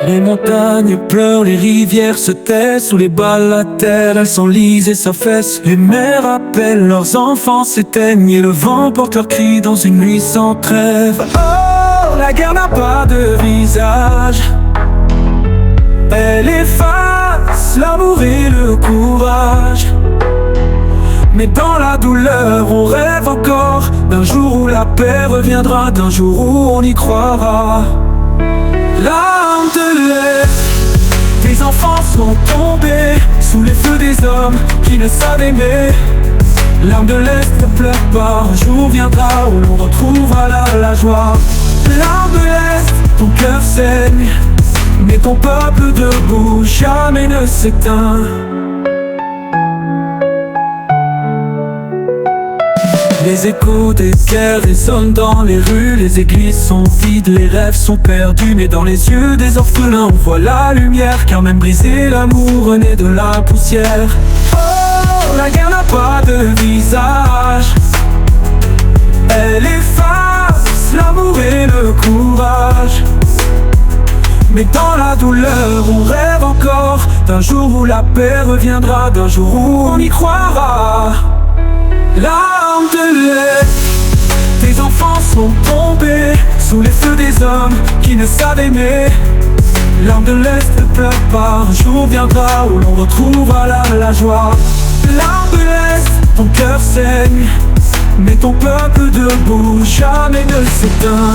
Les montagnes pleurent, les rivières se taisent. Sous les balles, la terre, elle s'enlise et s'affaisse. Les mères appellent, leurs enfants s'éteignent. Et le vent porte leurs cris dans une nuit sans trêve. Oh, la guerre n'a pas de visage. Elle efface l'amour et le courage. Mais dans la douleur, on rêve encore d'un jour où la paix reviendra, d'un jour où on y croira. L'âme de l'Est, tes enfants sont tombés sous les feux des hommes qui ne savent aimer. L'âme de l'Est ne pleure pas, un jour viendra où l'on retrouvera la joie. L'âme de l'Est, ton cœur saigne, mais ton peuple debout jamais ne s'éteint. Les échos des guerres résonnent dans les rues. Les églises sont vides, les rêves sont perdus. Mais dans les yeux des orphelins on voit la lumière. Car même brisé, l'amour renaît de la poussière. Oh, la guerre n'a pas de visage. Elle efface l'amour et le courage. Mais dans la douleur on rêve encore d'un jour où la paix reviendra, d'un jour où on y croira. L'âme de l'Est, tes enfants sont tombés sous les feux des hommes qui ne savent aimer. L'âme de l'Est ne pleure pas, un jour viendra où l'on retrouvera la joie. L'âme de l'Est, ton cœur saigne, mais ton peuple debout jamais ne s'éteint.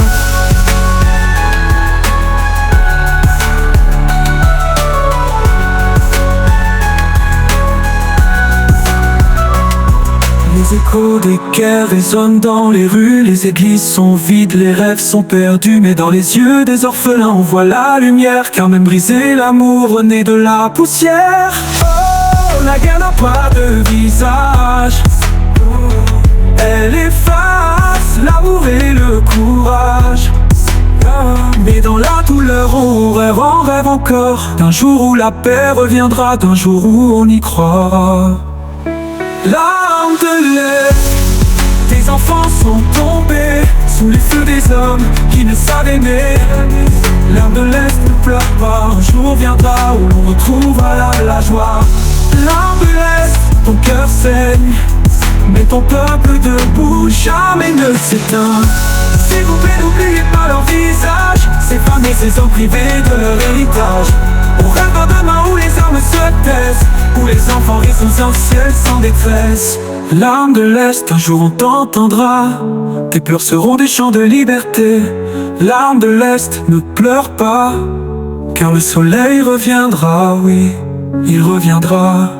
Les échos des guerres résonnent dans les rues. Les églises sont vides, les rêves sont perdus. Mais dans les yeux des orphelins on voit la lumière. Car même brisé, l'amour renaît de la poussière. Oh, la guerre n'a pas de visage. Elle efface l'amour et le courage. Mais dans la douleur on rêve encore d'un jour où la paix reviendra, d'un jour où on y croira. L'âme de l'Est, tes enfants sont tombés sous les feux des hommes qui ne savent aimer. L'âme de l'Est ne pleure pas, un jour viendra où l'on retrouvera la joie. L'âme de l'Est, ton cœur saigne, mais ton peuple debout jamais ne s'éteint. S'il vous plaît, n'oubliez pas leur visage, ces femmes et ces hommes privés de leur héritage. On rêve d'un demain où les armes se taisent, où les enfants rient sous un ciel sans détresse. L'âme de l'Est, un jour on t'entendra, tes pleurs seront des chants de liberté. L'âme de l'Est, ne pleure pas, car le soleil reviendra, oui, il reviendra.